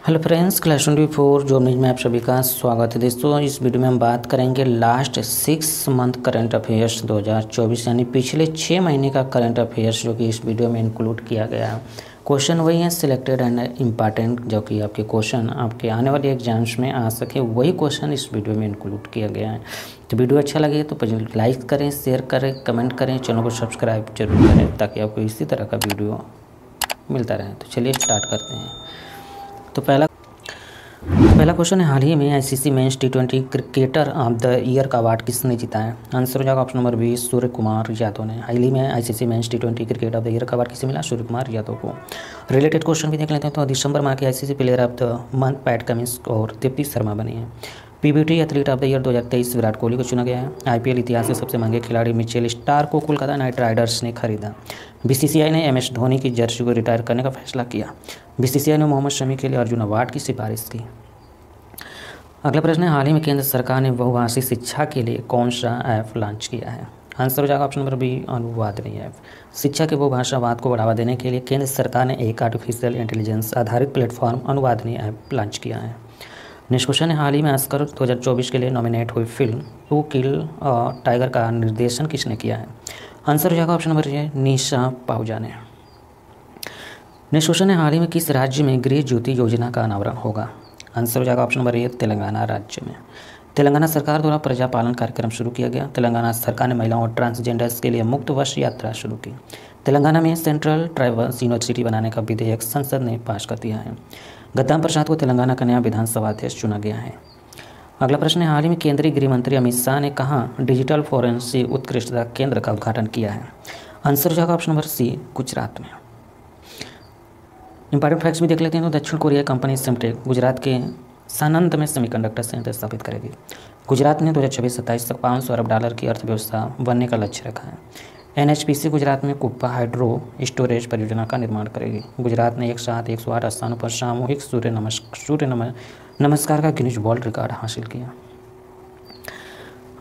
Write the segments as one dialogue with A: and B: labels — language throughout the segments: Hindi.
A: Hello friends, class 24 job news में आप सभी का स्वागत है। दोस्तों, इस वीडियो में हम बात करेंगे लास्ट 6 मंथ करंट अफेयर्स 2024 यानी पिछले 6 महीने का करंट अफेयर्स जो कि इस वीडियो में इंक्लूड किया गया है। क्वेश्चन वही है सिलेक्टेड एंड इम्पॉर्टेंट, जो कि आपके क्वेश्चन आपके आने वाले एग्जाम्स में आ सके, वही क्वेश्चन इस वीडियो में इंक्लूड किया गया है। तो वीडियो अच्छा लगे तो लाइक करें, शेयर करें, कमेंट करें, चैनल को सब्सक्राइब जरूर करें ताकि आपको इसी तरह का वीडियो मिलता रहे। तो चलिए स्टार्ट करते हैं। तो पहला क्वेश्चन है, हाल ही में ICC men's T20 cricketer of the year का अवार्ड किसने जीता है? आंसर हो जाएगा ऑप्शन नंबर 20 सूर्य कुमार यादव ने। हाल ही में ICC men's T20 cricket of the year का अवार्ड किसे मिला? सूर्य कुमार यादव को। रिलेटेड क्वेश्चन भी देख लेते हैं। तो दिसंबर माह के ICC player of the month PAT Cummins और दीप्ति शर्मा बनी है। PBT athlete of the year 2023 Virat Kohli को चुना गया है। आईपीएल इतिहास के सबसे महंगे खिलाड़ी मिचेल स्टार को कोलकाता नाइट राइडर्स ने खरीदा। बीसीसीआई ने एमएस धोनी की जर्सी को रिटायर करने का फैसला किया। बीसीसीआई ने मोहम्मद शमी के लिए अर्जुन अवार्ड की सिफारिश की। अगला प्रश्न है, हाल ही में केंद्र सरकार ने बहुभाषी शिक्षा के लिए कौन सा ऐप लॉन्च किया है? आंसर हो जाएगा ऑप्शन नंबर बी अनुवादनी ऐप। शिक्षा के बहुभाषावाद को बढ़ावा देने के लिए केंद्र सरकार ने एक आर्टिफिशियल इंटेलिजेंस आधारित प्लेटफॉर्म अनुवादनी ऐप लॉन्च किया है। नेक्स्ट क्वेश्चन है, हाल ही में ऑस्कर 2024 के लिए नॉमिनेट हुई फिल्म टू किल टाइगर का निर्देशन किसने किया है? आंसर हो जाएगा ऑप्शन नंबर ए निशा पाहुजा ने। नेक्स्ट क्वेश्चन है, हाल ही में किस राज्य में गृह ज्योति योजना का अनावरण होगा? आंसर हो जाएगा ऑप्शन नंबर ए तेलंगाना राज्य में। तेलंगाना सरकार द्वारा प्रजापालन कार्यक्रम शुरू किया गया। तेलंगाना सरकार ने महिलाओं और ट्रांसजेंडर्स के लिए मुक्त बस यात्रा शुरू की। तेलंगाना में सेंट्रल ट्राइबल्स यूनिवर्सिटी बनाने का विधेयक संसद ने पास कर दिया है। गद्दाम प्रसाद को तेलंगाना का नया विधानसभा अध्यक्ष चुना गया है। अगला प्रश्न है, हाल ही में केंद्रीय गृह मंत्री अमित शाह ने कहाँ डिजिटल फॉरेंसिक उत्कृष्टता केंद्र का उद्घाटन किया है? आंसर हो जाएगा ऑप्शन नंबर सी गुजरात में। इंपॉर्टेंट फैक्ट्स भी देख लेते हैं। तो दक्षिण कोरिया कंपनी सिमटेक गुजरात के सानंद में सेमीकंडक्टर संयंत्र स्थापित करेगी। गुजरात ने 2026-27 तक $500 अरब की अर्थव्यवस्था बनने का लक्ष्य रखा है। एनएचपीसी गुजरात में कुप्पा हाइड्रो स्टोरेज परियोजना का निर्माण करेगी। गुजरात ने एक साथ 108 स्थानों पर सामूहिक सूर्य नमस्कार का गिनीज वर्ल्ड रिकॉर्ड हासिल किया।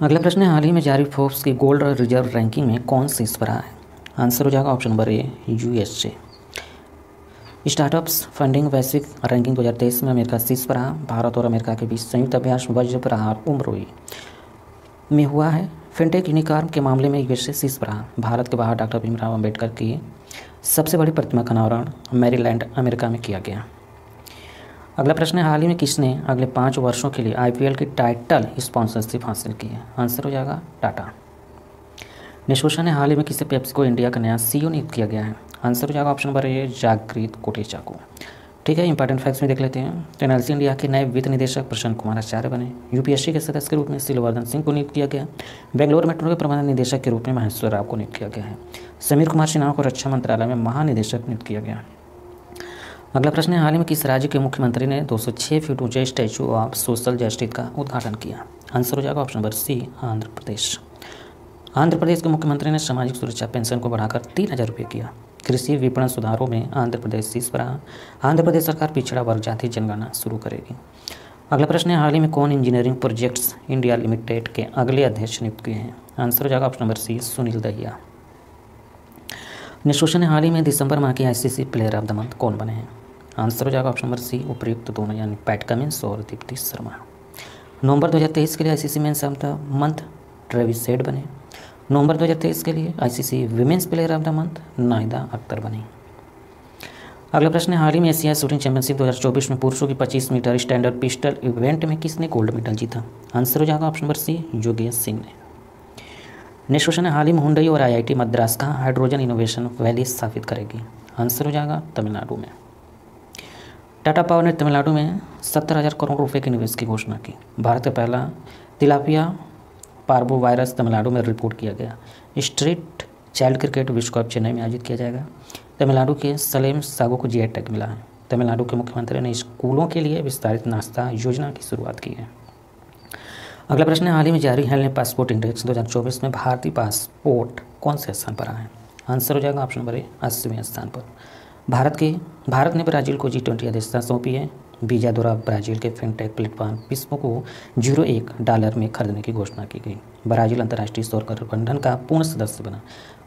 A: अगला प्रश्न है, हाल ही में जारी फोर्ब्स की गोल्ड रिजर्व रैंकिंग में कौन शीर्ष पर रहा है? आंसर हो जाएगा option number A USA. Startups funding वैश्विक रैंकिंग 2023 में अमेरिका शीर्ष पर रहा। भारत और अमेरिका के बीच संयुक्त अभ्यास वज्र प्रहार उम्रोई में हुआ है। फिनटेक यूनिकॉर्न के मामले में यूएसए शीर्ष पर रहा। भारत के बाहर डॉक्टर भीमराव अंबेडकर की सबसे बड़ी प्रतिमा का अनावरण मैरीलैंड अमेरिका में किया गया। अगला प्रश्न है, हाल ही में किसने अगले 5 वर्षों के लिए आईपीएल की टाइटल स्पॉन्सरशिप हासिल की है? आंसर हो जाएगा टाटा। नेक्स्ट क्वेश्चन है, हाल ही में किसे पेप्सिको इंडिया का नया सीईओ नियुक्त किया गया है? आंसर हो जाएगा ऑप्शन नंबर ए जागृत कोटेचा को। ठीक है, इंपॉर्टेंट फैक्ट्स में देख लेते हैं। तो एनएलसी इंडिया के नए वित्त निदेशक प्रसन्न कुमार आचार्य बने। यूपीएससी के सदस्य के रूप में सिलवर्धन सिंह को नियुक्त किया गया। बेंगलोर मेट्रो के प्रबंधन निदेशक के रूप में महेश्वर राव को नियुक्त किया गया है। समीर कुमार सिन्हा को रक्षा मंत्रालय में महानिदेशक नियुक्त किया गया। अगला प्रश्न है, हाल ही में किस राज्य के मुख्यमंत्री ने 206 फीट ऊंचे स्टैचू ऑफ सोशल जस्टिस का उद्घाटन किया? आंसर हो जाएगा ऑप्शन नंबर सी आंध्र प्रदेश। आंध्र प्रदेश के मुख्यमंत्री ने सामाजिक सुरक्षा पेंशन को बढ़ाकर 3,000 रुपये किया। कृषि विपणन सुधारों में आंध्र प्रदेश शीर्ष पर रहा। आंध्र प्रदेश सरकार पिछड़ा वर्ग जाति जनगणना शुरू करेगी। अगला प्रश्न है, हाल ही में कौन इंजीनियरिंग प्रोजेक्ट्स इंडिया लिमिटेड के अगले अध्यक्ष नियुक्त किए हैं? आंसर हो जाएगा option number C Sunil Dahiya. Next question है, हाल ही में दिसंबर माह के ICC player of the month कौन बने हैं? आंसर हो जाएगा ऑप्शन नंबर सी उपयुक्त दोनों यानी पैट कमिंस और दीप्ति शर्मा। नवंबर 2023 के लिए ICC men's of the month Travis head बने। नवंबर 2023 के लिए ICC women's player of the month Nahida Akhtar बनी। अगला प्रश्न है, हाल ही में एशिया शूटिंग चैंपियनशिप 2024 में पुरुषों की 25 मीटर स्टैंडर्ड पिस्टल इवेंट में किसने गोल्ड मेडल जीता? आंसर हो जाएगा option number C Yogesh Singh ने। नेक्स्ट क्वेश्चन है, हाल ही में हुंडई और आईआईटी मद्रास का हाइड्रोजन इनोवेशन वैली स्थापित करेगी? आंसर हो जाएगा तमिलनाडु में। टाटा पावर ने तमिलनाडु में 70,000 करोड़ रुपये के निवेश की घोषणा की। भारत का पहला तिलापिया पार्बो वायरस तमिलनाडु में रिपोर्ट किया गया। स्ट्रीट चाइल्ड क्रिकेट विश्व कप चेन्नई में आयोजित किया जाएगा। तमिलनाडु के सलेम सागो को जीआई टैग मिला है। तमिलनाडु के मुख्यमंत्री ने स्कूलों के लिए विस्तारित नाश्ता योजना की शुरुआत की है। अगला प्रश्न है, हाल ही में जारी हेल्थ पासपोर्ट इंडेक्स 2024 में भारतीय पासपोर्ट कौन से स्थान पर आए हैं? आंसर हो जाएगा ऑप्शन नंबर ए 80वें स्थान पर। भारत ने ब्राज़ील को G20 अध्यक्षता सौंपी है। वीजा द्वारा Brazil K fintech platform Pismo को $01 में खरीदने की घोषणा की गई। ब्राज़ील अंतर्राष्ट्रीय सौर गठबंधन का पूर्ण सदस्य बना।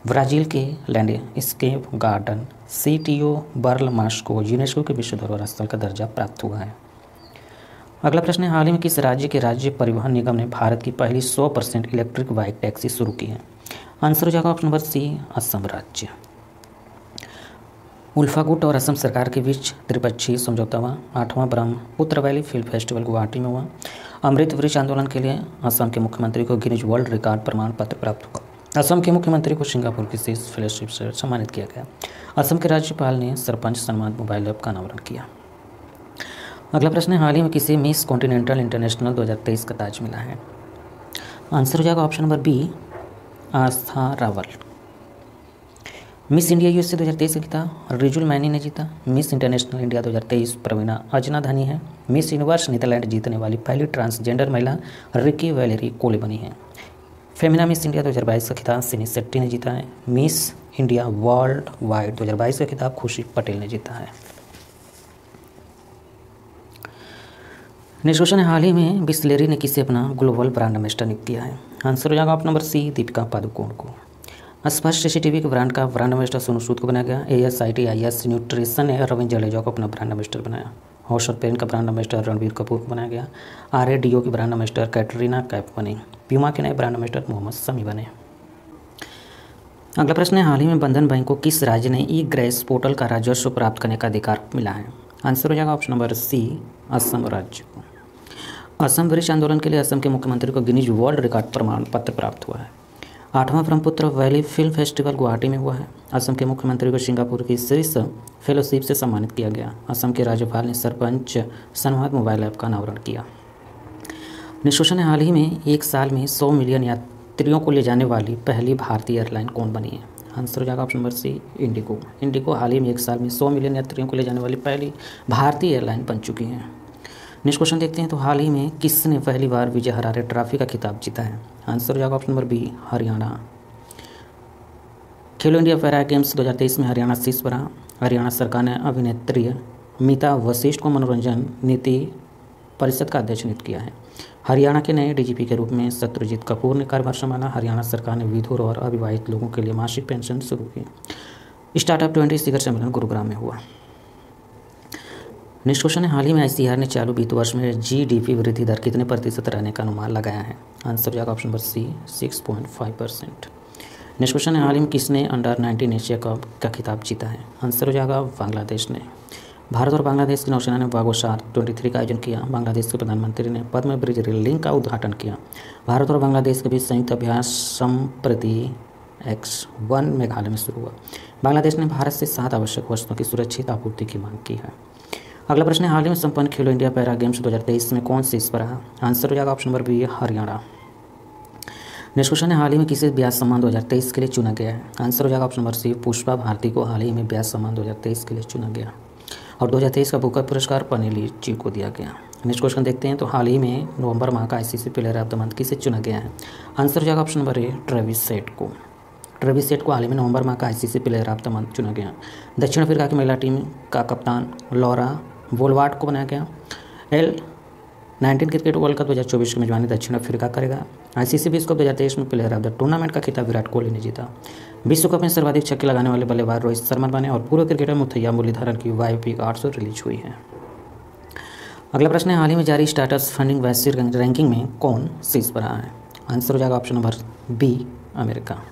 A: ब्राज़ील के लैंडस्केप गार्डन सीटीओ बर्ल मार्श को यूनेस्को के विश्व धरोहर स्थल का दर्जा प्राप्त हुआ है। अगला प्रश्न है, हाल ही में किस राज्य के राज्य परिवहन निगम ने भारत की पहली 100% इलेक्ट्रिक बाइक टैक्सी शुरू की है? आंसर हो जाएगा ऑप्शन नंबर सी, असम राज्य। उल्फा गुट और असम सरकार के बीच त्रिपक्षीय समझौता हुआ। 8वां Brahmaputra valley film festival Guwahati में हुआ। अमृत वृक्ष आंदोलन के लिए असम के मुख्यमंत्री को गिनीज वर्ल्ड रिकॉर्ड प्रमाण पत्र प्राप्त हुआ। असम के मुख्यमंत्री को सिंगापुर की शीर्ष फेलोशिप से सम्मानित किया गया। असम के राज्यपाल ने सरपंच सम्मान मोबाइल ऐप का अनावरण किया। अगला प्रश्न है, हाल ही में किसे मिस कॉन्टिनेंटल इंटरनेशनल 2023 का ताज मिला है? आंसर हो जाएगा ऑप्शन नंबर बी, आस्था रावल। मिस इंडिया यूएसए 2023 का खिताब रिजुल मैनी ने जीता। मिस इंटरनेशनल इंडिया 2023 प्रवीणा अजनाधनी है। मिस यूनिवर्स नीदरलैंड जीतने वाली पहली ट्रांसजेंडर महिला रिकी वैलेरी कोले बनी है। फेमिना मिस इंडिया 2022 का खिताब सिनी शेट्टी ने जीता है। मिस इंडिया वर्ल्ड वाइड 2022 का खिताब खुशी पटेल ने जीता है। नेक्स्ट क्वेश्चन है, हाल ही में बिस्लेरी ने किसे अपना ग्लोबल ब्रांड एम्बेसडर नियुक्त किया है? आंसर हो जाएगा option number C, Deepika Padukone को। स्पष्ट सीसीटीवी के ब्रांड का ब्रांड एम्बेसडर सोनू सूद को बनाया गया। ASITIS न्यूट्रिशन ने रविंद्र जडेजा को अपना ब्रांड एम्बेसडर बनाया। हॉर्स और पेन का ब्रांड एम्बेसडर रणबीर कपूर को बनाया गया। RADO के ब्रांड एम्बेसडर कैटरीना कैफ बनी। प्यूमा के नए ब्रांड एम्बेसडर मोहम्मद शमी बने। अगला प्रश्न है, हाल ही में बंधन बैंक को किस राज्य ने ई-ग्रेस पोर्टल का राजस्व प्राप्त करने का अधिकार मिला है? आंसर हो जाएगा ऑप्शन नंबर सी, असम राज्य को। असम वृक्ष आंदोलन के लिए असम के मुख्यमंत्री को गिनीज वर्ल्ड रिकॉर्ड प्रमाण पत्र प्राप्त हुआ है। 8वां Brahmaputra valley film festival Guwahati में हुआ है। असम के मुख्यमंत्री को सिंगापुर की शीर्ष फेलोशिप से सम्मानित किया गया। असम के राज्यपाल ने सरपंच संवाद मोबाइल ऐप का अनावरण किया। नेक्स्ट क्वेश्चन है, हाल ही में एक साल में 100 मिलियन यात्रियों को ले जाने वाली पहली भारतीय एयरलाइन कौन बनी है? आंसर हो जाएगा option number C, IndiGo. IndiGo हाल ही में एक साल में 100 मिलियन यात्रियों को ले जाने वाली पहली भारतीय एयरलाइन बन चुकी है। नेक्स्ट क्वेश्चन देखते हैं, तो हाल ही में किसने पहली बार विजय हरारे ट्रॉफी का खिताब जीता है? आंसर हो जाएगा ऑप्शन नंबर बी, हरियाणा। खेलो इंडिया पैरा गेम्स 2023 में हरियाणा शीर्ष पर रहा। हरियाणा सरकार ने अभिनेत्री मीता वशिष्ठ को मनोरंजन नीति परिषद का अध्यक्ष नियुक्त किया है। हरियाणा के नए DGP के रूप में सत्यजीत कपूर ने कार्यभार संभाला। हरियाणा सरकार ने विधुर और अविवाहित लोगों के लिए मासिक पेंशन शुरू की। स्टार्टअप 20 शिखर सम्मेलन गुरुग्राम में हुआ। नेक्स्ट क्वेश्चन है, हाल ही में ICAR ने चालू वित्त वर्ष में GDP वृद्धि दर कितने प्रतिशत रहने का अनुमान लगाया है? आंसर हो जाएगा option number C, 6.5%। Next question है, हाल ही में किसने अंडर-19 एशिया कप का खिताब जीता है? आंसर हो जाएगा बांग्लादेश ने। भारत और बांग्लादेश की नौसेना ने बागोसार 23 का आयोजन किया। बांग्लादेश के प्रधानमंत्री ने पद्म ब्रिज रेल लिंक का उद्घाटन किया। भारत और बांग्लादेश के बीच संयुक्त अभ्यास संप्रति X1 मेघालय में शुरू हुआ। बांग्लादेश ने भारत से 7 आवश्यक वस्तुओं की सुरक्षित आपूर्ति की मांग की है। अगला प्रश्न है, हाल ही में संपन्न खेलो इंडिया पैरा गेम्स 2023 में कौन शीर्ष पर रहा? आंसर हो जाएगा option number B, Haryana. Next question है, हाल ही में किसे व्यास सम्मान 2023 के लिए चुना गया है? आंसर हो जाएगा option number C, Pushpa Bharti को हाल ही में व्यास सम्मान 2023 के लिए चुना गया। और 2023 का बुकर पुरस्कार पनेली जी को दिया गया। नेक्स्ट क्वेश्चन देखते हैं, तो हाल ही में नवंबर माह का ICC player of the month किसे चुना गया है? आंसर हो जाएगा ऑप्शन नंबर ए, ट्रेविस हेड को। ट्रेविस हेड को हाल ही में नवंबर माह का ICC player of the month चुना गया। दक्षिण अफ्रीका की महिला टीम का कप्तान लॉरा वोलवार्ड को बनाया गया। L19 क्रिकेट वर्ल्ड कप 2024 की मेजबानी दक्षिण अफ्रीका करेगा। ICC विश्व कप 2023 में प्लेयर ऑफ द टूर्नामेंट का खिताब विराट कोहली ने जीता। विश्व कप में सर्वाधिक छक्के लगाने वाले बल्लेबाज रोहित शर्मा बने। और पूर्व क्रिकेटर मुथैया मुरलीधरन की YP 800 रिलीज हुई है। अगला प्रश्न है, हाल ही में जारी स्टार्टअप फंडिंग वैश्विक रैंकिंग में कौन शीर्ष पर रहा है? आंसर हो जाएगा option number B, America.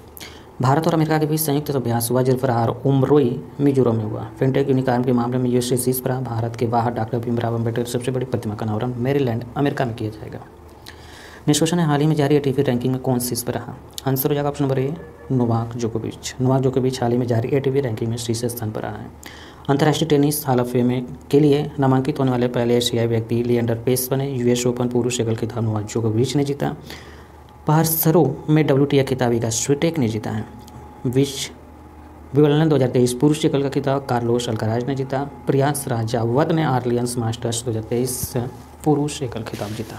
A: Bharat और अमेरिका के बीच संयुक्त अभ्यास वज्र प्रहार उमरोई मिजोरम में हुआ। फिनटेक यूनिकॉर्न के मामले में USA शीर्ष पर रहा। भारत के बाहर डॉक्टर भीमराव अम्बेडकर की सबसे बड़ी प्रतिमा का अनावरण मैरीलैंड, अमेरिका में किया जाएगा। नेक्स्ट क्वेश्चन है, हाल ही में जारी ATP रैंकिंग में कौन शीर्ष पर रहा? आंसर हो जाएगा ऑप्शन नंबर ए, नोवाक जोकोविच। नोवाक जोकोविच हाल ही में जारी ATP रैंकिंग में शीर्ष स्थान पर रहा है। अंतर्राष्ट्रीय टेनिस हॉल ऑफ फेम के लिए नामांकित होने वाले पहले एशियाई व्यक्ति लिएंडर पेस बने। US ओपन पुरुष एकल खिताब नोवाक जोकोविच ने जीता। पारसरों में WTA खिताब इगा स्विटेक ने जीता है। विंबलडन 2023 पुरुष एकल का खिताब कार्लोस अल्काराज ने जीता। प्रियांश राजावत ने आर्लियंस मास्टर्स 2023 पुरुष एकल खिताब जीता।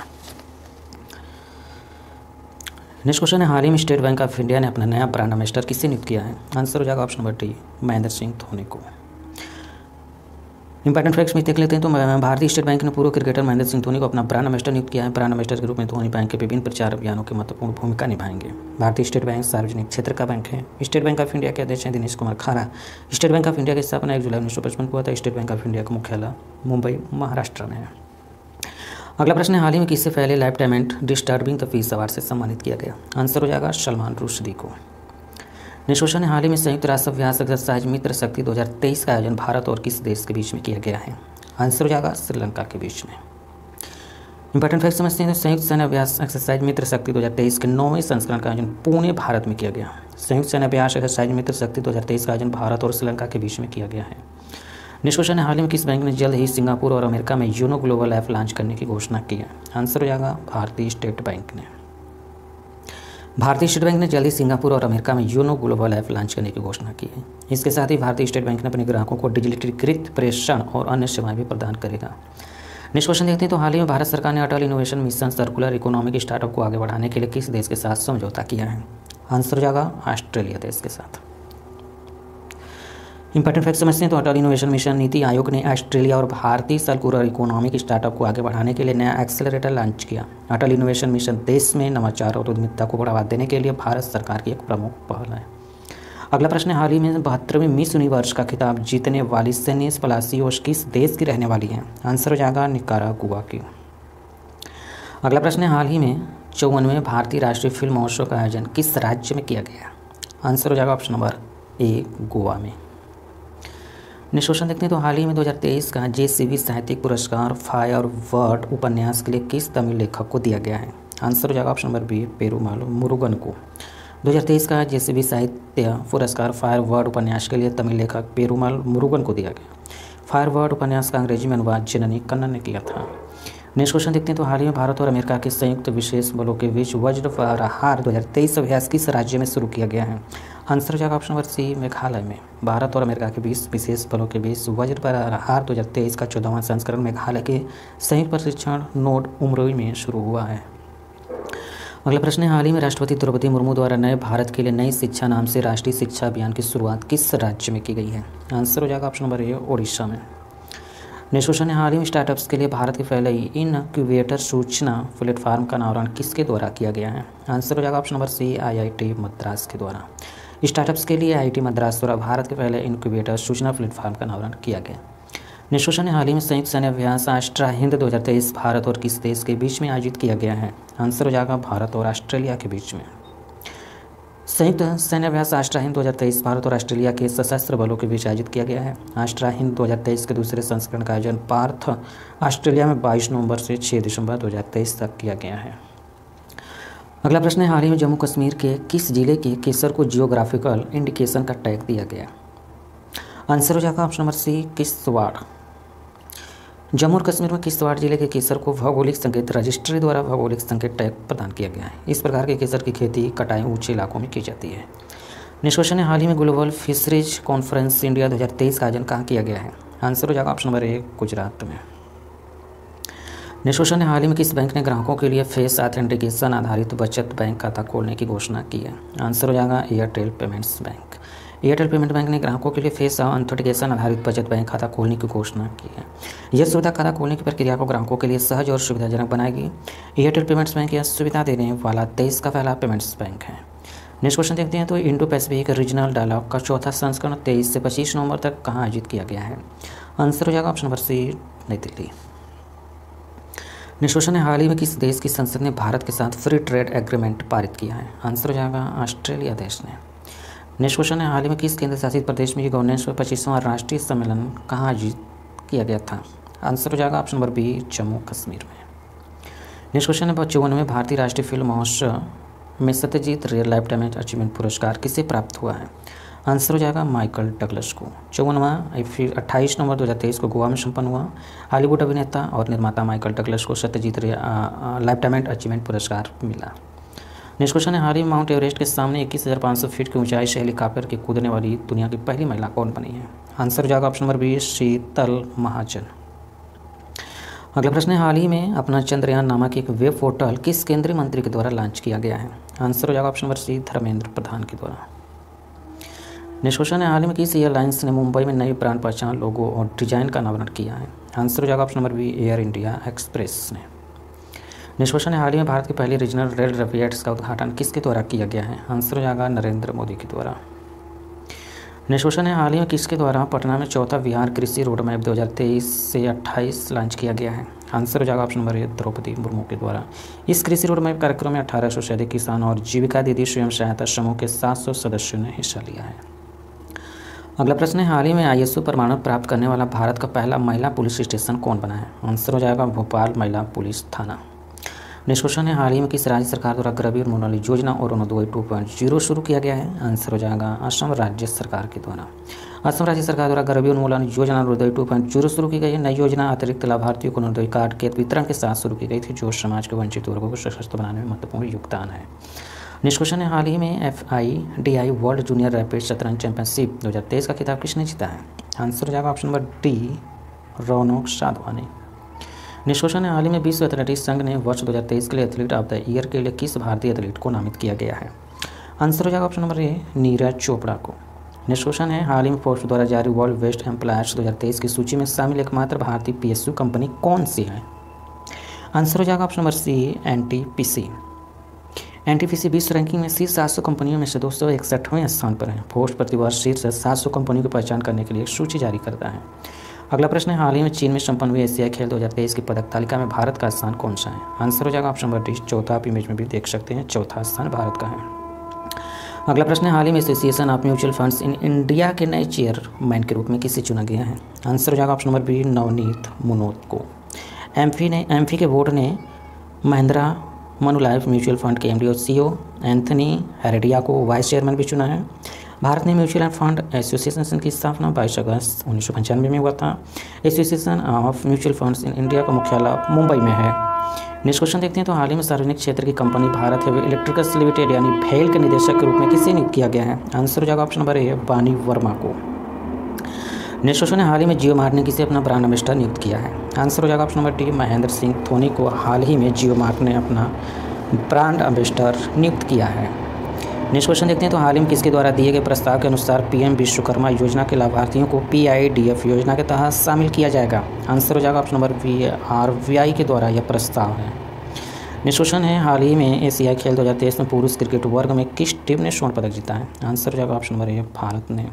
A: नेक्स्ट क्वेश्चन है, हाल ही में स्टेट बैंक ऑफ इंडिया ने अपना नया ब्रांड एम्बेसडर किसे नियुक्त किया है? आंसर हो जाएगा option number D, Mahendra Singh Dhoni को। इंपॉर्टेंट फैक्ट्स में देख लेते हैं। तो भारतीय स्टेट बैंक ने पूर्व क्रिकेटर महेंद्र सिंह धोनी को अपना ब्रांड एम्बेसडर नियुक्त किया है। ब्रांड एम्बेसडर के रूप में धोनी बैंक के विभिन्न प्रचार अभियानों की महत्वपूर्ण भूमिका निभाएंगे। भारतीय स्टेट बैंक सार्वजनिक क्षेत्र का बैंक है। स्टेट बैंक ऑफ इंडिया के अध्यक्ष हैं दिनेश कुमार खारा। स्टेट बैंक ऑफ इंडिया की स्थापना 1 जुलाई 1955 को हुआ था। स्टेट बैंक ऑफ इंडिया का मुख्यालय मुंबई महाराष्ट्र में है। अगला प्रश्न है, हाल ही में किससे पहले life time and disturbing the peace award से सम्मानित किया गया? आंसर हो जाएगा सलमान रुश्दी को। नेक्स्ट क्वेश्चन है, हाल ही में संयुक्त राष्ट्र अभ्यास एक्सरसाइज मित्र शक्ति 2023 का आयोजन भारत और किस देश के बीच में किया गया है? आंसर हो जाएगा श्रीलंका के बीच में। इंपॉर्टेंट फैक्ट समझते हैं। संयुक्त सैन्य अभ्यास एक्सरसाइज मित्र शक्ति 2023 के 9वें संस्करण का आयोजन पुणे भारत में किया गया। संयुक्त सैन्य अभ्यास एक्सरसाइज मित्र शक्ति 2023 का आयोजन भारत और श्रीलंका के बीच में किया गया है। नेक्स्ट क्वेश्चन है, हाल ही में किस बैंक ने जल्द ही सिंगापुर और अमेरिका में योनो ग्लोबल ऐप लॉन्च करने की घोषणा की है? आंसर हो जाएगा भारतीय स्टेट बैंक ने। भारतीय स्टेट बैंक ने जल्द ही सिंगापुर और अमेरिका में योनो ग्लोबल ऐप लॉन्च करने की घोषणा की है। इसके साथ ही भारतीय स्टेट बैंक ने अपने ग्राहकों को डिजिटलीकृत प्रेषण और अन्य सेवाएं भी प्रदान करेगा। नेक्स्ट क्वेश्चन देखते हैं। तो हाल ही में भारत सरकार ने Atal innovation mission circular economic startup को आगे बढ़ाने के लिए किस देश के साथ समझौता किया है? आंसर हो जाएगा ऑस्ट्रेलिया देश के साथ। इंपॉर्टेंट फैक्ट समझते हैं। तो अटल इनोवेशन मिशन नीति आयोग ने ऑस्ट्रेलिया और भारतीय सर्कुलर इकोनॉमिक स्टार्टअप को आगे बढ़ाने के लिए नया एक्सेलरेटर लॉन्च किया। अटल इनोवेशन मिशन देश में नवाचार और उद्यमिता को बढ़ावा देने के लिए भारत सरकार की एक प्रमुख पहल है। अगला प्रश्न है, हाल ही में 72वें मिस यूनिवर्स का खिताब जीतने वाली सेनिस पलासियोस किस देश की रहने वाली है? आंसर हो जाएगा निकारागुआ की। अगला प्रश्न है, हाल ही में 54वें भारतीय राष्ट्रीय फिल्म महोत्सव का आयोजन किस राज्य में किया गया? आंसर हो जाएगा ऑप्शन नंबर ए गोवा में। नेक्स्ट क्वेश्चन देखते हैं। तो हाल ही में 2023 का JCB साहित्यिक पुरस्कार फायरवर्ड उपन्यास के लिए किस तमिल लेखक को दिया गया है? आंसर हो जाएगा option number B Perumal Murugan को। 2023 का JCB साहित्य पुरस्कार फायरवर्ड उपन्यास के लिए तमिल लेखक पेरुमाल मुरुगन को दिया गया। फायरवर्ड उपन्यास का अंग्रेजी में अनुवाद जननी कन्नन ने किया था। नेक्स्ट क्वेश्चन देखते हैं। तो हाल ही में भारत और अमेरिका के संयुक्त विशेष बलों के बीच वज्र प्रहार 2023 अभ्यास किस राज्य में शुरू किया गया है? आंसर हो जाएगा ऑप्शन नंबर सी मेघालय में। भारत और अमेरिका के बीच विशेष बलों के बीच वज्र प्रहार 2023 का 14वां संस्करण मेघालय के संयुक्त प्रशिक्षण नोड उमरोई में शुरू हुआ है। अगला प्रश्न है, हाल ही में राष्ट्रपति द्रौपदी मुर्मू द्वारा नए भारत के लिए नई शिक्षा नाम से राष्ट्रीय शिक्षा अभियान की शुरुआत किस राज्य में की गई है? आंसर हो जाएगा ऑप्शन नंबर ए ओडिशा में। नेक्स्ट क्वेश्चन है, हाल ही में स्टार्टअप्स के लिए भारत के पहले इनक्यूबेटर सूचना प्लेटफॉर्म का अनावरण किसके द्वारा किया गया है? आंसर हो जाएगा option number C IIT Madras के द्वारा। स्टार्टअप्स के लिए IIT मद्रास द्वारा भारत के पहले इनक्यूबेटर सूचना प्लेटफॉर्म का अनावरण किया गया। नेक्स्ट क्वेश्चन है, हाल ही में संयुक्त सैन्य अभ्यास आष्ट्रा हिंद 2023 भारत और किस देश के बीच में आयोजित किया गया है? आंसर हो जाएगा भारत और ऑस्ट्रेलिया के बीच में। संयुक्त सैन्य अभ्यास आष्ट्रा हिंद 2023 भारत और ऑस्ट्रेलिया के सशस्त्र बलों के बीच आयोजित किया गया है। आष्ट्रा हिंद 2023 के दूसरे संस्करण का आयोजन पार्थ ऑस्ट्रेलिया में 22 नवंबर से 6 दिसंबर 2023 तक किया गया है। अगला प्रश्न है, हाल ही में जम्मू कश्मीर के किस जिले के केसर को जियोग्राफिकल इंडिकेशन का टैग दिया गया? आंसर हो जाएगा option number C Kishtwar. Jammu और कश्मीर में किश्तवाड़ जिले के केसर को भौगोलिक संकेत रजिस्ट्री द्वारा भौगोलिक संकेत टैग प्रदान किया गया है। इस प्रकार के केसर की खेती कटाई ऊंचे इलाकों में की जाती है। नेक्स्ट क्वेश्चन है, हाल ही में ग्लोबल फिशरीज कॉन्फ्रेंस इंडिया 2023 का आयोजन कहाँ किया गया है? आंसर हो जाएगा ऑप्शन नंबर ए गुजरात में। नेक्स्ट क्वेश्चन है, हाल ही में किस बैंक ने ग्राहकों के लिए फेस ऑथेंटिकेशन आधारित बचत बैंक खाता खोलने की घोषणा की है? आंसर हो जाएगा Airtel payments bank. Airtel payment bank ने ग्राहकों के लिए फेस ऑथेंटिकेशन आधारित बचत बैंक खाता खोलने की घोषणा की है। यह सुविधा खाता खोलने की प्रक्रिया को ग्राहकों के लिए सहज और सुविधाजनक बनाएगी। एयरटेल पेमेंट्स बैंक यह सुविधा देने वाला देश का पहला पेमेंट्स बैंक है। नेक्स्ट क्वेश्चन देखते हैं। तो इंडो पैसिफिक रीजनल डायलॉग का चौथा संस्करण 23 से 25 नवंबर तक कहाँ आयोजित किया गया है? आंसर हो जाएगा ऑप्शन नंबर सी नई दिल्ली। नेक्स्ट क्वेश्चन है, हाल ही में किस देश की संसद ने भारत के साथ फ्री ट्रेड एग्रीमेंट पारित किया है? आंसर हो जाएगा ऑस्ट्रेलिया देश ने। नेक्स्ट क्वेश्चन है, हाल ही में किस केंद्र शासित प्रदेश में गवर्नेंस पर 25वां राष्ट्रीय सम्मेलन कहाँ आयोजित किया गया था? आंसर हो जाएगा option number B Jammu Kashmir में। नेक्स्ट क्वेश्चन है, 54वें भारतीय राष्ट्रीय फिल्म महोत्सव में सत्यजीत रे लाइफ टाइम अचीवमेंट पुरस्कार किसे प्राप्त हुआ है? आंसर हो जाएगा माइकल डगलस को। 54वां 28 नवंबर 2023 को गोवा में संपन्न हुआ। हॉलीवुड अभिनेता और निर्माता माइकल डगलस को सत्यजीत रे लाइफ टाइम अचीवमेंट पुरस्कार मिला। नेक्स्ट क्वेश्चन है, हाल ही में माउंट एवरेस्ट के सामने 21,500 फीट की ऊंचाई से हेलीकॉप्टर के कूदने वाली दुनिया की पहली महिला कौन बनी है? आंसर हो जाएगा ऑप्शन नंबर बी शीतल महाजन। अगला प्रश्न है, हाल ही में अपना चंद्रयान नामक एक वेब पोर्टल किस केंद्रीय मंत्री के द्वारा लॉन्च किया गया है? आंसर हो जाएगा ऑप्शन नंबर सी धर्मेंद्र प्रधान के द्वारा। नेक्स्ट क्वेश्चन है, हाल ही में किस एयरलाइंस ने मुंबई में नई ब्रांड पहचान, लोगो और डिजाइन का अनावरण किया है? आंसर हो जाएगा option number B, Air India Express ने। नेक्स्ट क्वेश्चन है, हाल ही में भारत के पहले रीजनल रेल रैपिड्स का उद्घाटन किसके द्वारा किया गया है? आंसर हो जाएगा नरेंद्र मोदी के द्वारा। नेक्स्ट क्वेश्चन है, हाल ही में किसके द्वारा पटना में चौथा बिहार कृषि रोड मैप 2023 से 28 लॉन्च किया गया है? आंसर हो जाएगा option number A, Draupadi Murmu के द्वारा। इस कृषि रोड मैप कार्यक्रम में 1800 से अधिक किसान और जीविका दीदी स्वयं सहायता समूह के 700 सदस्यों ने हिस्सा लिया है। अगला प्रश्न है, हाल ही में ISO प्रमाणन प्राप्त करने वाला भारत का पहला महिला पुलिस स्टेशन कौन बना है? आंसर हो जाएगा भोपाल महिला पुलिस थाना। नेक्स्ट क्वेश्चन है, हाल ही में किस राज्य सरकार द्वारा गरीबी उन्मूलन योजना और अरुणोदय 2.0 शुरू किया गया है? आंसर हो जाएगा असम राज्य सरकार के द्वारा। असम राज्य सरकार द्वारा गरीबी उन्मूलन योजना अरुणोदय 2.0 शुरू की गई है। नई योजना अतिरिक्त लाभार्थियों को अरुणोदय कार्ड के वितरण के साथ शुरू की गई थी, जो समाज के वंचित वर्गों को सशक्त बनाने में महत्वपूर्ण योगदान है। नेक्स्ट क्वेश्चन है, हाल ही में FIDI वर्ल्ड जूनियर रैपिड शतरंज चैंपियनशिप 2023 का खिताब किसने जीता है? आंसर हो जाएगा ऑप्शन नंबर डी, रौनक साधवा ने। नेक्स्ट क्वेश्चन है, हाल ही में विश्व एथलेटिक्स संघ ने वर्ष 2023 के लिए एथलीट ऑफ द ईयर के लिए किस भारतीय एथलीट को नामित किया गया है? आंसर हो जाएगा option number A, Neeraj Chopra को। नेक्स्ट क्वेश्चन है, हाल ही में फोर्ब्स द्वारा जारी वर्ल्ड बेस्ट एम्प्लॉयर्स 2023 की सूची में शामिल एकमात्र भारतीय PSU कंपनी कौन सी है? आंसर हो जाएगा option number C, NTPC। NTPC विश्व रैंकिंग में शीर्ष 700 कंपनियों में से 261वें स्थान पर है। फोर्ब्स प्रतिवर्ष शीर्ष 700 कंपनियों की पहचान करने के लिए एक सूची जारी करता है। अगला प्रश्न है, हाल ही में चीन में संपन्न हुए एशियाई खेल 2023 की पदक तालिका में भारत का स्थान कौन सा है? आंसर हो जाएगा ऑप्शन नंबर डी, चौथा। आप इमेज में भी देख सकते हैं, चौथा स्थान भारत का है। अगला प्रश्न है, हाल ही में association of mutual funds in India के नए चेयरमैन के रूप में किसे चुना गया है? आंसर हो जाएगा option number B, Navneet Munot को। एमफी के बोर्ड ने महिंद्रा मनुलाइफ म्यूचुअल फंड के MD और CEO एंथनी हेरेडिया को वाइस चेयरमैन भी चुना है। भारत में म्यूचुअल फंड एसोसिएशन की स्थापना 22 अगस्त 1995 में हुआ था। Association of mutual funds in India का मुख्यालय मुंबई में है। नेक्स्ट क्वेश्चन देखते हैं, तो हाल ही में सार्वजनिक क्षेत्र की company Bharat heavy electricals limited यानी भेल के निदेशक के रूप में किसे नियुक्त किया गया है? आंसर हो जाएगा ऑप्शन नंबर ए, वानी वर्मा को। नेक्स्ट क्वेश्चन है, हाल ही में जियो मार्ट ने किसे अपना ब्रांड एम्बेसडर नियुक्त किया है? आंसर हो जाएगा option number D, Mahendra Singh Dhoni को हाल ही में जियो मार्ट ने अपना ब्रांड एम्बेसडर नियुक्त किया है। नेक्स्ट क्वेश्चन देखते हैं, तो हाल ही में किसके द्वारा दिए गए प्रस्ताव के अनुसार PM विश्वकर्मा योजना के लाभार्थियों को PIDF योजना के तहत शामिल किया जाएगा? आंसर हो जाएगा ऑप्शन नंबर बी, RBI के द्वारा यह प्रस्ताव है। नेक्स्ट क्वेश्चन है, हाल ही में एशियाई खेल 2023 में पुरुष क्रिकेट वर्ग में किस टीम ने स्वर्ण पदक जीता है? आंसर हो जाएगा ऑप्शन नंबर ए, भारत ने।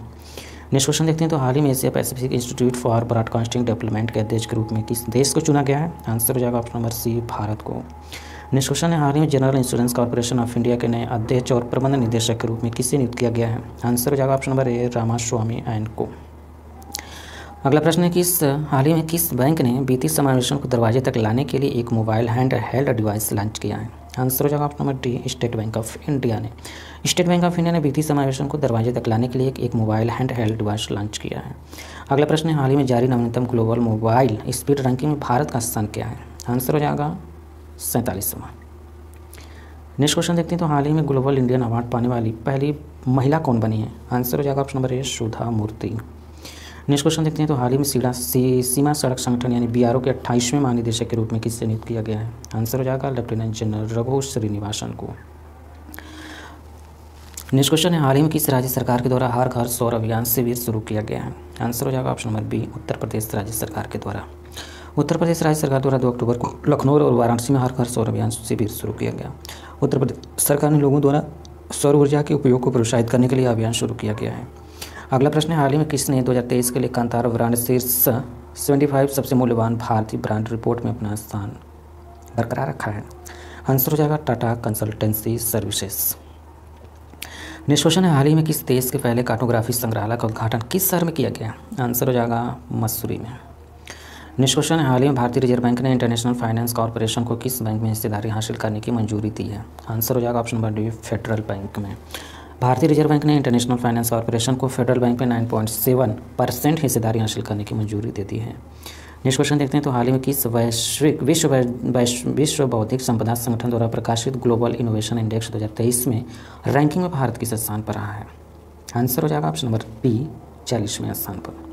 A: नेक्स्ट क्वेश्चन देखते हैं, तो हाल ही में Asia Pacific institute for broadcasting development के अध्यक्ष के रूप में किस देश को चुना गया है? आंसर हो जाएगा ऑप्शन नंबर सी, भारत को। नेक्स्ट क्वेश्चन है, हाल ही में general insurance corporation of India के नए अध्यक्ष और प्रबंध निदेशक के रूप में किसे नियुक्त किया गया है? आंसर हो जाएगा option number A, Ramaswamy and को। अगला प्रश्न है, हाल ही में किस बैंक ने वित्तीय समावेशन को दरवाजे तक लाने के लिए एक mobile hand held device launch किया है? आंसर हो जाएगा option number D, state bank of India ने। स्टेट बैंक ऑफ इंडिया ने वित्तीय समावेशन को दरवाजे तक लाने के लिए एक mobile hand held device launch किया है। अगला प्रश्न है, हाल ही में जारी नवीनतम ग्लोबल मोबाइल स्पीड रैंकिंग में भारत का स्थान क्या है? आंसर हो जाएगा 47वां। नेक्स्ट क्वेश्चन देखते हैं, तो हाल ही में ग्लोबल इंडियन अवार्ड पाने वाली पहली महिला कौन बनी है? आंसर हो जाएगा option number A, Sudha Murthy. Next question देखते हैं, तो हाल ही में सीमा सड़क संगठन यानी BRO के 28वें महानिदेशक के रूप में किससे नियुक्त किया गया है? आंसर हो जाएगा लेफ्टिनेंट जनरल रघु श्रीनिवासन को। नेक्स्ट क्वेश्चन है, हाल ही में किस राज्य सरकार के द्वारा हर घर सौर अभियान शिविर शुरू किया गया है? आंसर हो जाएगा option number B, Uttar Pradesh राज्य सरकार के द्वारा। उत्तर प्रदेश राज्य सरकार द्वारा 2 अक्टूबर को लखनऊ और वाराणसी में हर घर सौर अभियान शिविर शुरू किया गया। उत्तर प्रदेश सरकार ने लोगों द्वारा सौर ऊर्जा के उपयोग को प्रोत्साहित करने के लिए अभियान शुरू किया गया है। अगला प्रश्न है, हाल ही में किसने 2023 के लिए कांतारा ब्रांड शीर्ष 75 सबसे मूल्यवान भारतीय ब्रांड रिपोर्ट में अपना स्थान बरकरार रखा है? आंसर हो जाएगा Tata consultancy services. Next question है, हाल ही में किस देश के पहले कार्टोग्राफी संग्रहालय का उद्घाटन किस शहर में किया गया? आंसर हो जाएगा मसूरी में। नेक्स्ट क्वेश्चन है, हाल ही में भारतीय रिजर्व बैंक ने इंटरनेशनल फाइनेंस कॉर्पोरेशन को किस बैंक में हिस्सेदारी हासिल करने की मंजूरी दी है? आंसर हो जाएगा option number D, federal bank में। भारतीय रिजर्व बैंक ने इंटरनेशनल फाइनेंस कॉर्पोरेशन को फेडरल बैंक में 9.7% हिस्सेदारी हासिल करने की मंजूरी दे दी है। नेक्स्ट क्वेश्चन देखते हैं, तो हाल ही में किस विश्व बौद्धिक संपदा संगठन द्वारा प्रकाशित ग्लोबल इनोवेशन इंडेक्स 2023 में रैंकिंग में भारत किस स्थान पर रहा है? आंसर हो जाएगा ऑप्शन नंबर बी, 40वें स्थान पर।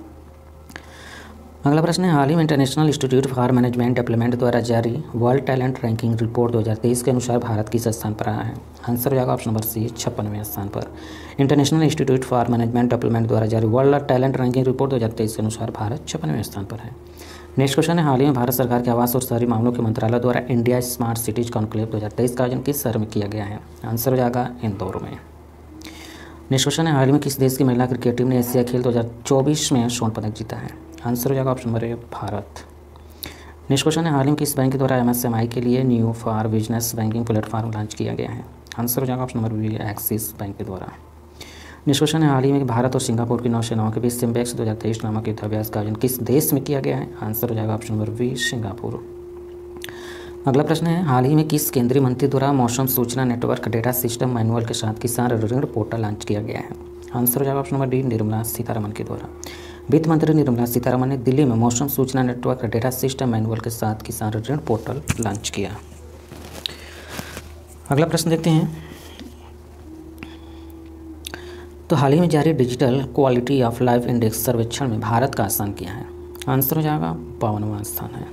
A: अगला प्रश्न है, हाल ही में international institute for management development द्वारा जारी वर्ल्ड टैलेंट रैंकिंग रिपोर्ट 2023 के अनुसार भारत किस स्थान पर रहा है? आंसर हो जाएगा ऑप्शन नंबर सी 56वें स्थान पर। International institute for management development द्वारा जारी वर्ल्ड टैलेंट रैंकिंग रिपोर्ट 2023 के अनुसार भारत 56वें स्थान पर है। नेक्स्ट क्वेश्चन है, हाल ही में भारत सरकार के आवास और शहरी मामलों के मंत्रालय द्वारा इंडिया स्मार्ट सिटीज कॉन्क्लेव 2023 का आयोजन किस शहर में किया गया है? आंसर हो जाएगा इंदौर में। नेक्स्ट क्वेश्चन है, हाल ही में किस देश की महिला क्रिकेट टीम ने एशिया खेल 2024 में स्वर्ण पदक जीता है? आंसर हो जाएगा ऑप्शन नंबर ए भारत। नेक्स्ट क्वेश्चन है, हाल ही में किस बैंक के द्वारा एमएसएमई के लिए new for business banking platform launch किया गया है? आंसर हो जाएगा option number B Axis bank के द्वारा। नेक्स्ट क्वेश्चन है, हाल ही में भारत और सिंगापुर की नौसेनाओं के बीच सिम्बेक्स 2023 नामक युद्धाभ्यास का आयोजन किस देश में किया गया है? आंसर हो जाएगा ऑप्शन नंबर बी सिंगापुर। अगला प्रश्न है, हाल ही में किस केंद्रीय मंत्री द्वारा मौसम सूचना नेटवर्क डेटा सिस्टम मैनुअल के साथ किसान ऋण पोर्टल लॉन्च किया गया है? आंसर हो जाएगा option number D Nirmala Sitharaman के द्वारा। वित्त मंत्री निर्मला सीतारमण ने दिल्ली में मौसम सूचना नेटवर्क डेटा सिस्टम मैनुअल के साथ किसान ऋण पोर्टल लॉन्च किया। अगला प्रश्न देखते हैं, तो हाल ही में जारी digital quality of life index सर्वेक्षण में भारत का स्थान क्या है? आंसर हो जाएगा 52वां स्थान है।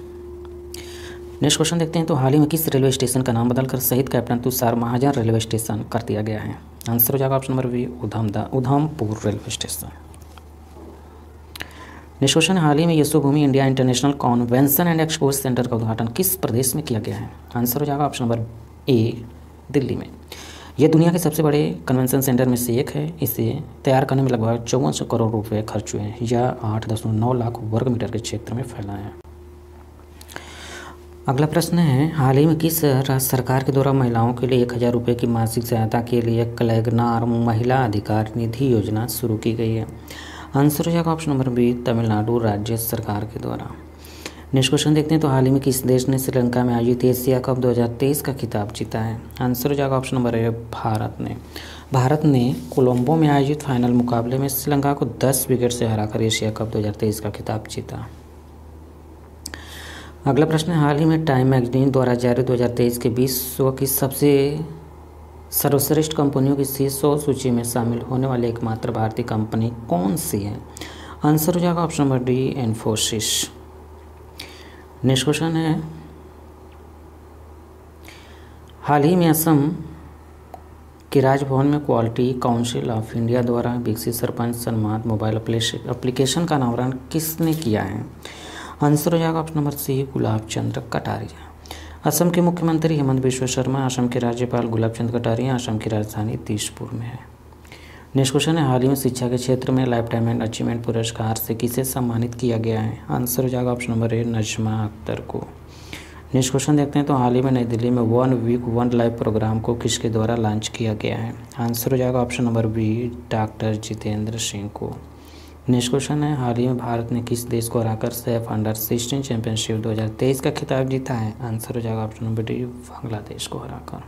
A: नेक्स्ट क्वेश्चन देखते हैं, तो हाल ही में किस रेलवे स्टेशन का नाम बदलकर शहीद captain Tushar Mahajan railway station कर दिया गया है? आंसर हो जाएगा option number B Udhampur railway station. Next question, हाल ही में Yashobhoomi India international convention and expo centre का उद्घाटन किस प्रदेश में किया गया है? आंसर हो जाएगा ऑप्शन नंबर ए दिल्ली में। यह दुनिया के सबसे बड़े कन्वेंशन सेंटर में से एक है। इसे तैयार करने में लगभग 5400 करोड़ रुपए खर्च हुए हैं। यह 8.9 लाख वर्ग मीटर के क्षेत्र में फैला है। अगला प्रश्न है, हाल ही में किस राज्य सरकार के द्वारा महिलाओं के लिए 1000 रुपये की मासिक सहायता के लिए कलैगनार महिला अधिकार निधि योजना शुरू की गई है? आंसर हो जाएगा ऑप्शन नंबर बी तमिलनाडु राज्य सरकार के द्वारा। नेक्स्ट क्वेश्चन देखते हैं, तो हाल ही में किस देश ने श्रीलंका में आयोजित एशिया कप 2023 का खिताब जीता है? आंसर हो जाएगा ऑप्शन नंबर ए भारत ने कोलंबो में आयोजित फाइनल मुकाबले में श्रीलंका को 10 विकेट से हराकर एशिया कप 2023 का खिताब जीता। अगला प्रश्न है, हाल ही में टाइम मैगजीन द्वारा जारी 2023 के विश्व की सबसे सर्वश्रेष्ठ कंपनियों की शीर्ष 100 सूची में शामिल होने वाली एकमात्र भारतीय कंपनी कौन सी है? आंसर हो जाएगा option number D Infosys. Next question है, हाल ही में असम के राजभवन में क्वालिटी काउंसिल ऑफ इंडिया द्वारा विकसित सरपंच सम्मान मोबाइल एप्लीकेशन का अनावरण किसने किया है? आंसर हो जाएगा ऑप्शन नंबर सी गुलाब चंद्र कटारिया। असम के मुख्यमंत्री हेमंत बिश्व शर्मा, असम के राज्यपाल गुलाब चंद्र कटारिया असम की राजधानी दिसपुर में है। नेक्स्ट क्वेश्चन है, हाल ही में शिक्षा के क्षेत्र में लाइफ टाइम अचीवमेंट पुरस्कार से किसे सम्मानित किया गया है? आंसर हो जाएगा option number A Najma Akhtar को। नेक्स्ट क्वेश्चन देखते हैं, तो हाल ही में नई दिल्ली में 1 वीक 1 लाइफ प्रोग्राम को किसके द्वारा लॉन्च किया गया है? आंसर हो जाएगा option number B doctor Jitendra Singh को। नेक्स्ट क्वेश्चन है, हाल ही में भारत ने किस देश को हराकर सैफ अंडर-16 चैंपियनशिप 2023 का खिताब जीता है? आंसर हो जाएगा ऑप्शन नंबर डी बांग्लादेश को हराकर।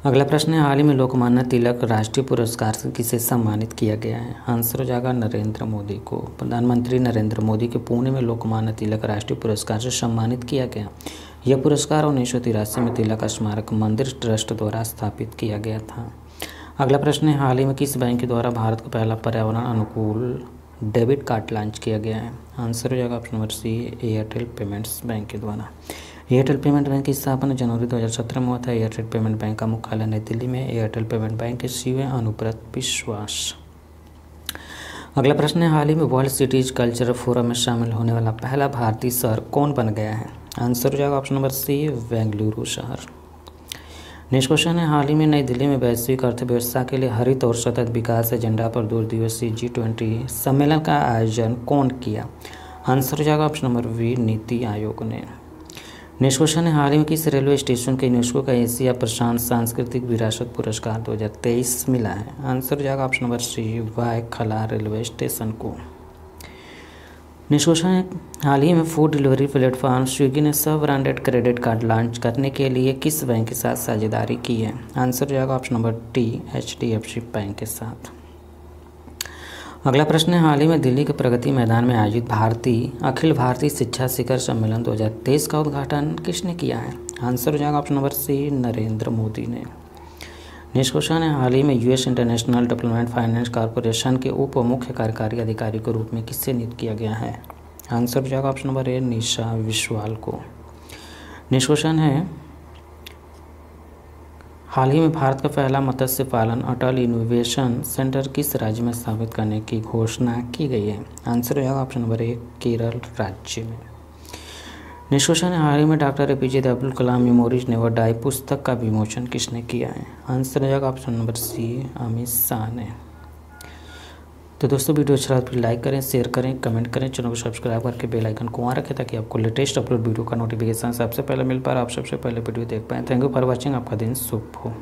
A: अगला प्रश्न है, हाल ही में लोकमान्य तिलक राष्ट्रीय पुरस्कार से किसे सम्मानित किया गया है? आंसर हो जाएगा नरेंद्र मोदी को। प्रधानमंत्री नरेंद्र मोदी के पुणे में लोकमान्य तिलक राष्ट्रीय पुरस्कार से सम्मानित किया गया। यह पुरस्कार 1983 में तिलक स्मारक मंदिर ट्रस्ट द्वारा स्थापित किया गया था। अगला प्रश्न है, हाल ही में किस बैंक के द्वारा भारत का पहला पर्यावरण अनुकूल डेबिट कार्ड लॉन्च किया गया है? आंसर हो जाएगा option number C Airtel payments bank के द्वारा। एयरटेल पेमेंट बैंक की स्थापना जनवरी 2017 में हुआ था। एयरटेल पेमेंट बैंक का मुख्यालय नई दिल्ली में। एयरटेल पेमेंट बैंक के सीईओ अनुव्रत विश्वास। अगला प्रश्न है, हाल ही में वर्ल्ड सिटीज कल्चरल फोरम में शामिल होने वाला पहला भारतीय शहर कौन बन गया है? आंसर हो जाएगा ऑप्शन नंबर सी बेंगलुरु शहर। नेक्स्ट क्वेश्चन है, हाल ही में नई दिल्ली में वैश्विक अर्थव्यवस्था के लिए हरित और सतत विकास एजेंडा पर 2 दिवसीय G20 सम्मेलन का आयोजन कौन किया? आंसर हो जाएगा option number B NITI Aayog ने। नेक्स्ट क्वेश्चन है, हाल ही में किस रेलवे स्टेशन के यूनेस्को का एशिया प्रशांत सांस्कृतिक विरासत पुरस्कार 2023 मिला है? आंसर हो जाएगा option number C Byculla railway station को। नेक्स्ट क्वेश्चन है, हाल ही में फूड डिलीवरी प्लेटफॉर्म स्विगी ने सब ब्रांडेड क्रेडिट कार्ड लॉन्च करने के लिए किस बैंक के साथ साझेदारी की है? आंसर हो जाएगा option number T HDFC bank के साथ। अगला प्रश्न है, हाल ही में दिल्ली के प्रगति मैदान में आयोजित अखिल भारतीय शिक्षा शिखर सम्मेलन 2023 का उद्घाटन किसने किया है? आंसर हो जाएगा option number C Narendra Modi ने। नेक्स्ट क्वेश्चन है, हाल ही में US international development finance corporation के उप मुख्य कार्यकारी अधिकारी के रूप में किससे नियुक्त किया गया है? आंसर हो जाएगा ऑप्शन नंबर ए, निशा विश्वाल को। नेक्स्ट क्वेश्चन है, हाल ही में भारत का पहला मत्स्य पालन अटल इनोवेशन सेंटर किस राज्य में स्थापित करने की घोषणा की गई है? आंसर हो जाएगा ऑप्शन नंबर ए, केरल राज्य में। नेक्स्ट क्वेश्चन है, हाल ही में doctor APJ Abdul Kalam memories never die पुस्तक का विमोचन किसने किया है? आंसर हो जाएगा option number C, Amit Shah ने। तो दोस्तों वीडियो अच्छा लगा तो लाइक करें, शेयर करें, कमेंट करें, चैनल को सब्सक्राइब करके बेल आइकन को ऑन रखें ताकि आपको लेटेस्ट अपलोड वीडियो का नोटिफिकेशन सबसे पहले मिल पाए, आप सबसे पहले वीडियो देख पाएँ। Thank you for watching. आपका दिन शुभ हो।